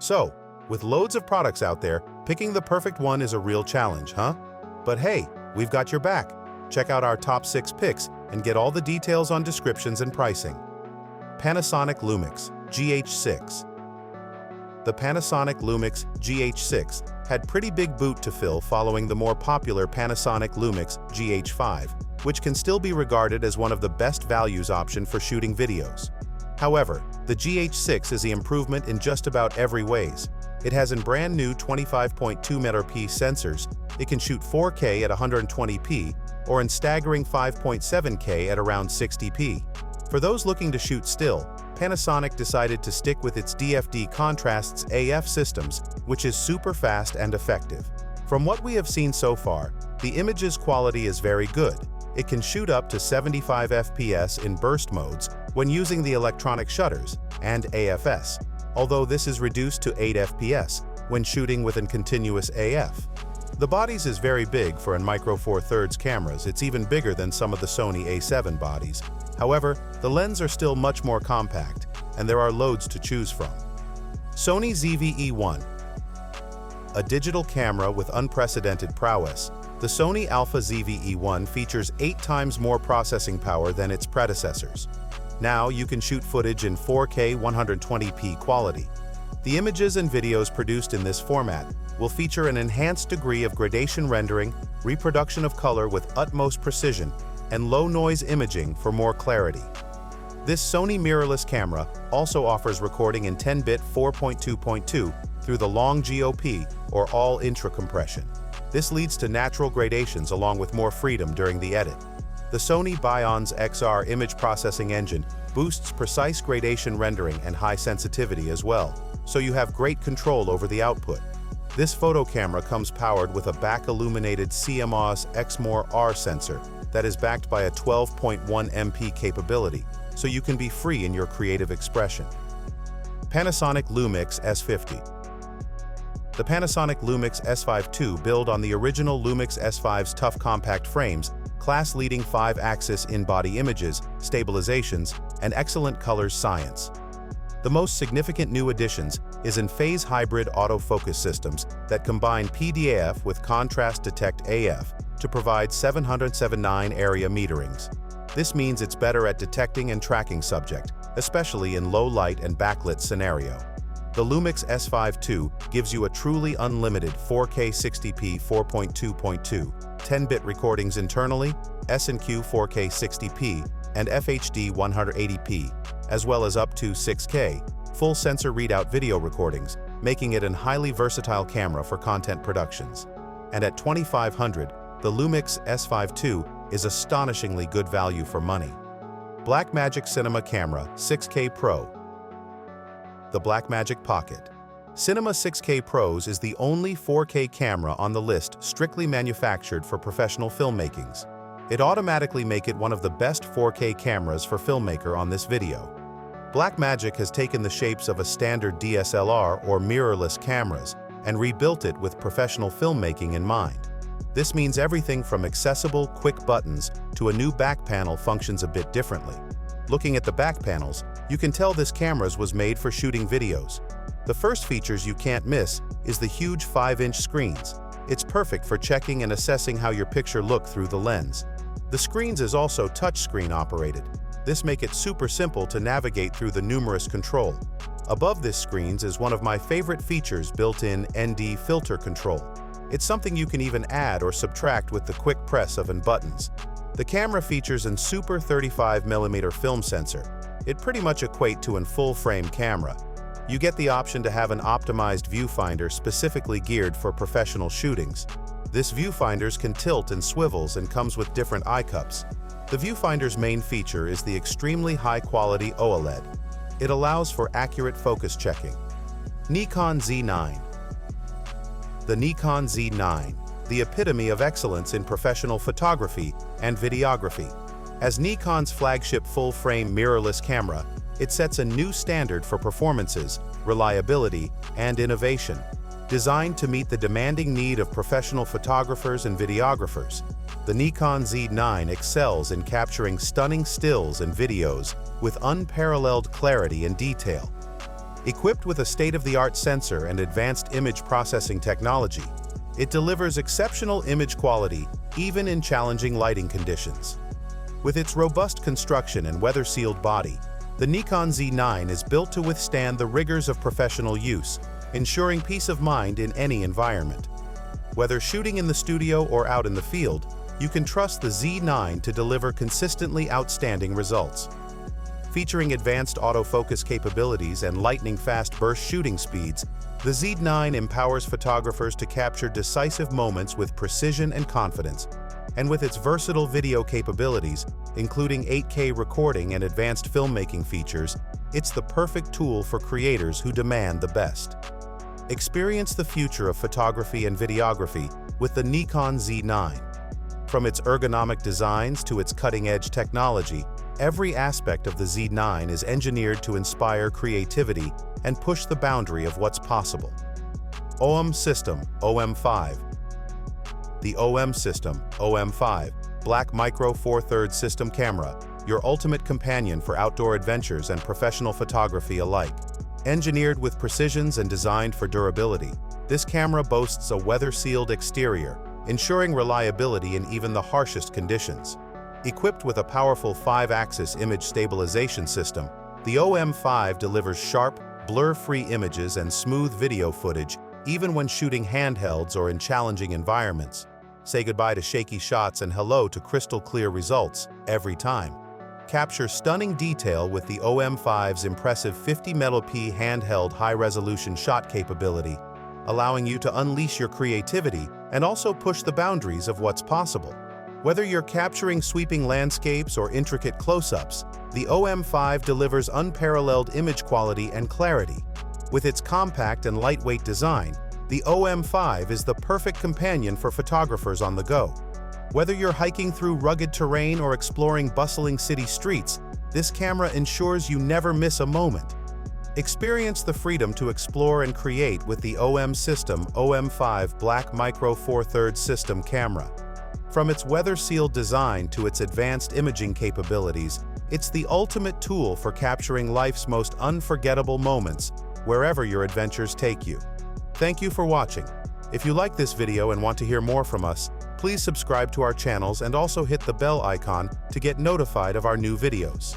So, with loads of products out there, picking the perfect one is a real challenge, huh? But hey, we've got your back. Check out our top 6 picks and get all the details on descriptions and pricing. Panasonic Lumix GH6. The Panasonic Lumix GH6 had pretty big boot to fill following the more popular Panasonic Lumix GH5, which can still be regarded as one of the best values option for shooting videos. However, the GH6 is the improvement in just about every ways. It has a brand new 25.2 MP sensors. It can shoot 4K at 120p or in staggering 5.7K at around 60p. For those looking to shoot still, Panasonic decided to stick with its DFD contrasts AF systems, which is super fast and effective. From what we have seen so far, the image's quality is very good. It can shoot up to 75 FPS in burst modes when using the electronic shutters and AFS, although this is reduced to 8 FPS when shooting with a continuous AF. The bodies is very big for a Micro Four Thirds cameras. It's even bigger than some of the Sony A7 bodies. However, the lenses are still much more compact, and there are loads to choose from. Sony ZV-E1. A digital camera with unprecedented prowess, the Sony Alpha Zv-E1 features 8 times more processing power than its predecessors. Now you can shoot footage in 4K 120p quality. The images and videos produced in this format will feature an enhanced degree of gradation rendering, reproduction of color with utmost precision, and low-noise imaging for more clarity. This Sony mirrorless camera also offers recording in 10-bit 4.2.2 through the long GOP or all intra compression. This leads to natural gradations along with more freedom during the edit. The Sony Bionz XR image processing engine boosts precise gradation rendering and high sensitivity as well, so you have great control over the output. This photo camera comes powered with a back-illuminated CMOS Exmor R sensor that is backed by a 12.1 MP capability, so you can be free in your creative expression. Panasonic Lumix S50. The Panasonic Lumix S5 II build on the original Lumix S5's tough compact frames, class-leading 5-axis in-body images, stabilizations, and excellent colors science. The most significant new additions is in phase hybrid autofocus systems that combine PDAF with contrast detect AF to provide 779 area meterings. This means it's better at detecting and tracking subject, especially in low light and backlit scenario. The Lumix S5 II gives you a truly unlimited 4K 60p 4.2.2, 10-bit recordings internally, S&Q 4K 60p, and FHD 180p, as well as up to 6K, full sensor readout video recordings, making it a highly versatile camera for content productions. And at $2,500, the Lumix S5 II is astonishingly good value for money. Blackmagic Cinema Camera 6K Pro. The Blackmagic Pocket. Cinema 6K Pros is the only 4K camera on the list strictly manufactured for professional filmmakings. It automatically make it one of the best 4K cameras for filmmaker on this video. Blackmagic has taken the shapes of a standard DSLR or mirrorless cameras and rebuilt it with professional filmmaking in mind. This means everything from accessible, quick buttons to a new back panel functions a bit differently. Looking at the back panels, you can tell this camera was made for shooting videos. The first features you can't miss is the huge 5-inch screens. It's perfect for checking and assessing how your picture look through the lens. The screens is also touchscreen operated. This make it super simple to navigate through the numerous control. Above this screens is one of my favorite features, built-in ND filter control. It's something you can even add or subtract with the quick press of buttons. The camera features a super 35mm film sensor. It pretty much equates to a full-frame camera. You get the option to have an optimized viewfinder specifically geared for professional shootings. This viewfinder can tilt and swivels and comes with different eye cups. The viewfinder's main feature is the extremely high-quality OLED. It allows for accurate focus checking. Nikon Z9. The Nikon Z9, the epitome of excellence in professional photography and videography. As Nikon's flagship full-frame mirrorless camera, it sets a new standard for performances, reliability, and innovation. Designed to meet the demanding need of professional photographers and videographers, the Nikon Z9 excels in capturing stunning stills and videos with unparalleled clarity and detail. Equipped with a state-of-the-art sensor and advanced image processing technology, it delivers exceptional image quality even in challenging lighting conditions. With its robust construction and weather-sealed body, the Nikon Z9 is built to withstand the rigors of professional use, ensuring peace of mind in any environment. Whether shooting in the studio or out in the field, you can trust the Z9 to deliver consistently outstanding results. Featuring advanced autofocus capabilities and lightning-fast burst shooting speeds, the Z9 empowers photographers to capture decisive moments with precision and confidence. And with its versatile video capabilities, including 8K recording and advanced filmmaking features, it's the perfect tool for creators who demand the best. Experience the future of photography and videography with the Nikon Z9. From its ergonomic designs to its cutting-edge technology, every aspect of the Z9 is engineered to inspire creativity and push the boundary of what's possible. OM System, OM5. The OM System, OM5, Black Micro Four Thirds System Camera, your ultimate companion for outdoor adventures and professional photography alike. Engineered with precisions and designed for durability, this camera boasts a weather-sealed exterior, ensuring reliability in even the harshest conditions. Equipped with a powerful 5-axis image stabilization system, the OM5 delivers sharp, blur-free images and smooth video footage even when shooting handhelds or in challenging environments. Say goodbye to shaky shots and hello to crystal-clear results every time. Capture stunning detail with the OM5's impressive 50 megapixel handheld high-resolution shot capability, allowing you to unleash your creativity and also push the boundaries of what's possible. Whether you're capturing sweeping landscapes or intricate close-ups, the OM5 delivers unparalleled image quality and clarity. With its compact and lightweight design, the OM5 is the perfect companion for photographers on the go. Whether you're hiking through rugged terrain or exploring bustling city streets, this camera ensures you never miss a moment. Experience the freedom to explore and create with the OM System OM5 Black Micro Four Thirds System Camera. From its weather-sealed design to its advanced imaging capabilities, it's the ultimate tool for capturing life's most unforgettable moments, wherever your adventures take you. Thank you for watching. If you like this video and want to hear more from us, please subscribe to our channels and also hit the bell icon to get notified of our new videos.